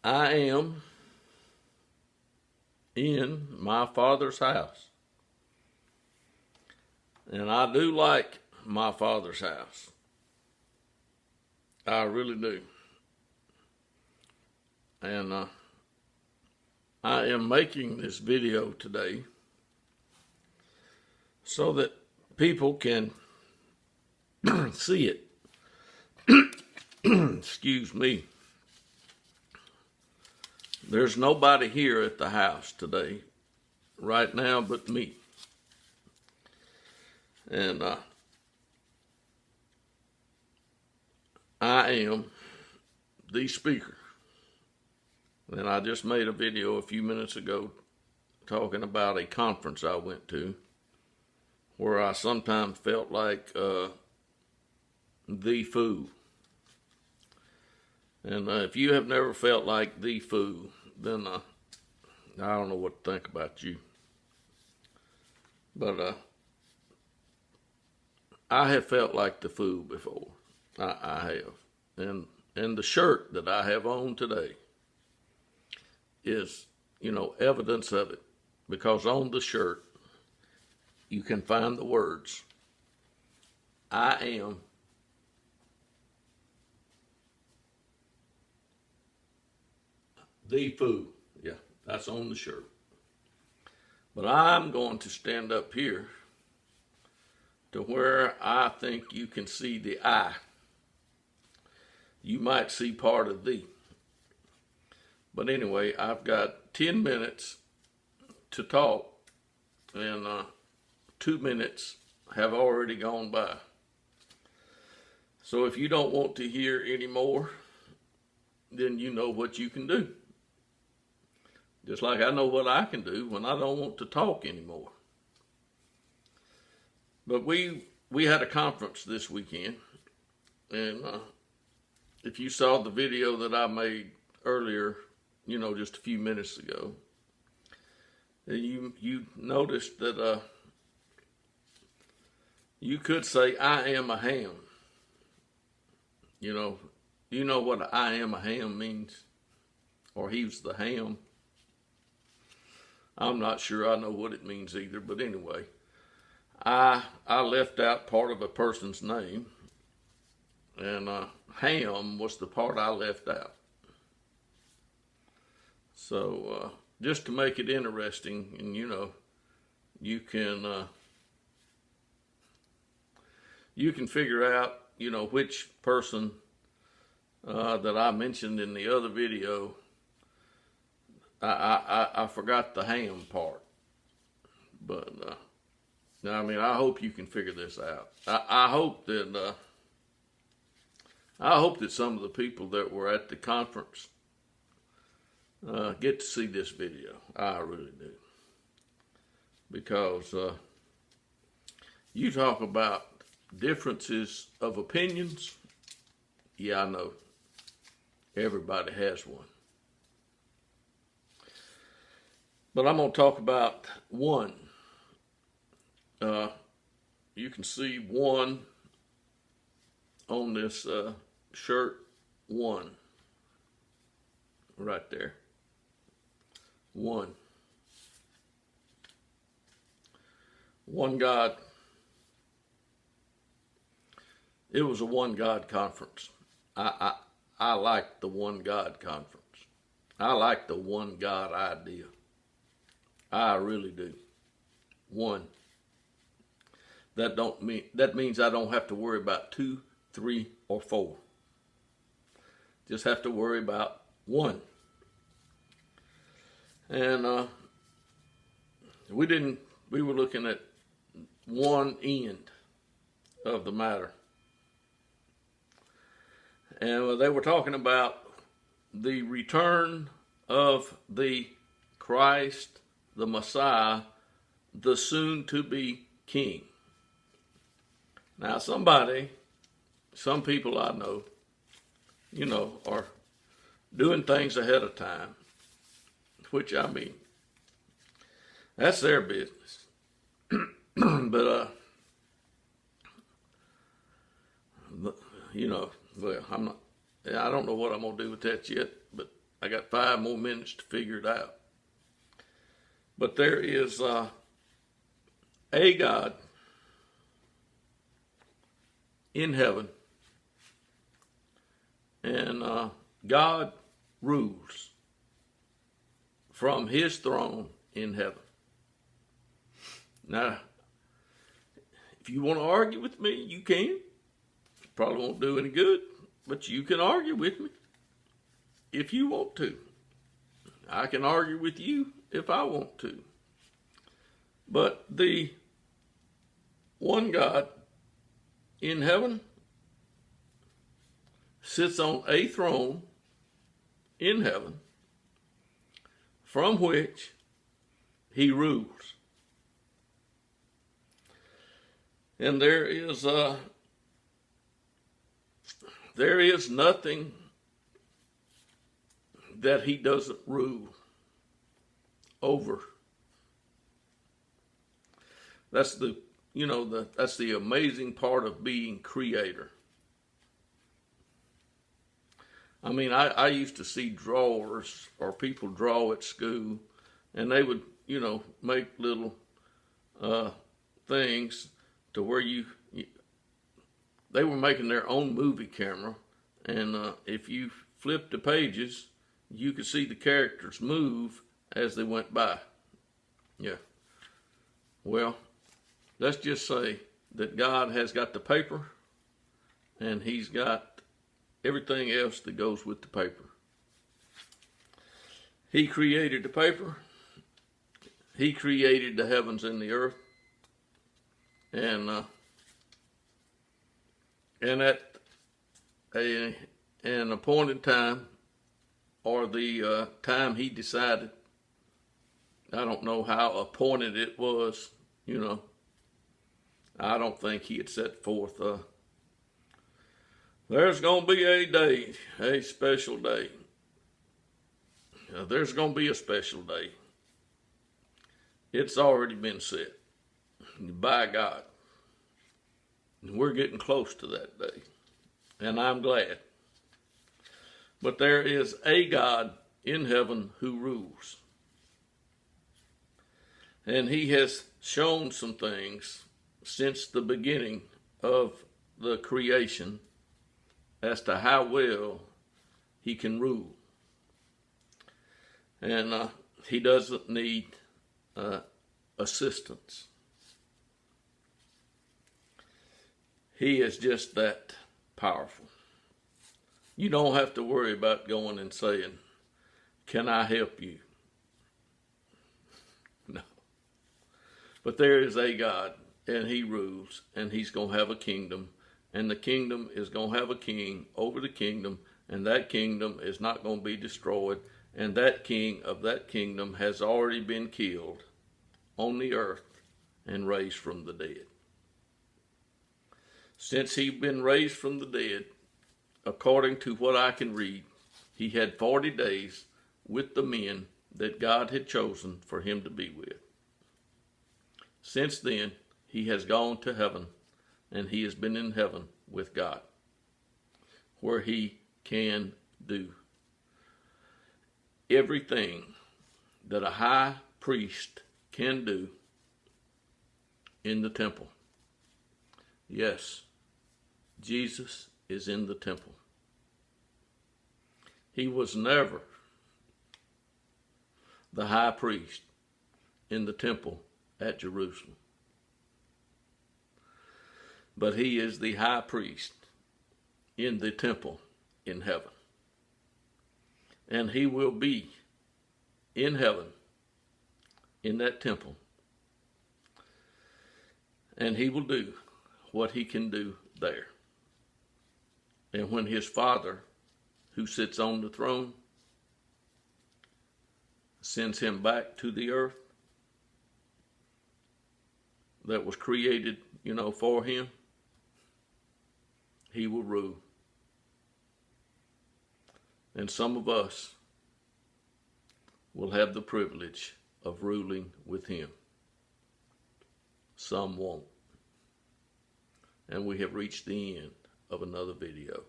I am in my Father's house. And I do like my Father's house. I really do. And I am making this video today so that people can see it. Excuse me. There's nobody here at the house today, right now, but me. And I am the speaker. And I just made a video a few minutes ago talking about a conference I went to where I sometimes felt like the fool. And if you have never felt like the fool, then I don't know what to think about you. But I have felt like the fool before. I have. And the shirt that I have on today is, evidence of it. Because on the shirt, you can find the words, I am the fool. Yeah, that's on the shirt. But I'm going to stand up here to where I think you can see the I. You might see part of the. But anyway, I've got 10 minutes to talk, and 2 minutes have already gone by. So if you don't want to hear any more, then you know what you can do. Just like I know what I can do when I don't want to talk anymore. But we had a conference this weekend, and if you saw the video that I made earlier, just a few minutes ago, you noticed that you could say, I am a ham. You know what I am a ham means? Or he's the ham. I'm not sure I know what it means either, but anyway, I left out part of a person's name, and ham was the part I left out. So just to make it interesting, and you can figure out which person that I mentioned in the other video. I forgot the ham part, but I hope you can figure this out. I hope that some of the people that were at the conference get to see this video. I really do, because you talk about differences of opinions. Yeah, I know. Everybody has one. But I'm going to talk about one. You can see one on this shirt. One. Right there. One. One God. It was a one God conference. I like the one God conference. I like the one God idea. I really do. One. That means I don't have to worry about 2, 3, or 4. Just have to worry about one. And we were looking at one end of the matter. And they were talking about the return of the Christ, the Messiah, the soon-to-be King. Now, some people I know, are doing things ahead of time, which that's their business. But, well, I don't know what I'm going to do with that yet, but I got 5 more minutes to figure it out. But there is a God in heaven, and God rules from his throne in heaven. Now, if you want to argue with me, you can. Probably won't do any good, but you can argue with me if you want to. I can argue with you if I want to. But the one God in heaven sits on a throne in heaven from which he rules. And there is nothing that he doesn't rule over. That's that's the amazing part of being creator. I mean, I used to see drawers or people draw at school, and they would, make little things to where they were making their own movie camera, and if you flipped the pages, you could see the characters move as they went by. Yeah. Well, let's just say that God has got the paper, and he's got everything else that goes with the paper. He created the paper. He created the heavens and the earth. And at an appointed time, or the time he decided, I don't know how appointed it was, I don't think he had set forth, there's going to be a day, a special day. There's going to be a special day. It's already been set by God. And we're getting close to that day. And I'm glad. But there is a God in heaven who rules. And he has shown some things since the beginning of the creation as to how well he can rule. And he doesn't need assistance. He is just that powerful. You don't have to worry about going and saying, "Can I help you?" No. But there is a God, and he rules, and he's going to have a kingdom, and the kingdom is going to have a king over the kingdom, and that kingdom is not going to be destroyed, and that king of that kingdom has already been killed on the earth and raised from the dead. Since he'd been raised from the dead, according to what I can read, he had 40 days with the men that God had chosen for him to be with. Since then, he has gone to heaven, and he has been in heaven with God, where he can do everything that a high priest can do in the temple. Yes, Jesus is in the temple. He was never the high priest in the temple at Jerusalem, but he is the high priest in the temple in heaven. And he will be in heaven in that temple, and he will do what he can do there. And when his Father, who sits on the throne, sends him back to the earth that was created, for him, he will rule. And some of us will have the privilege of ruling with him. Some won't. And we have reached the end of another video.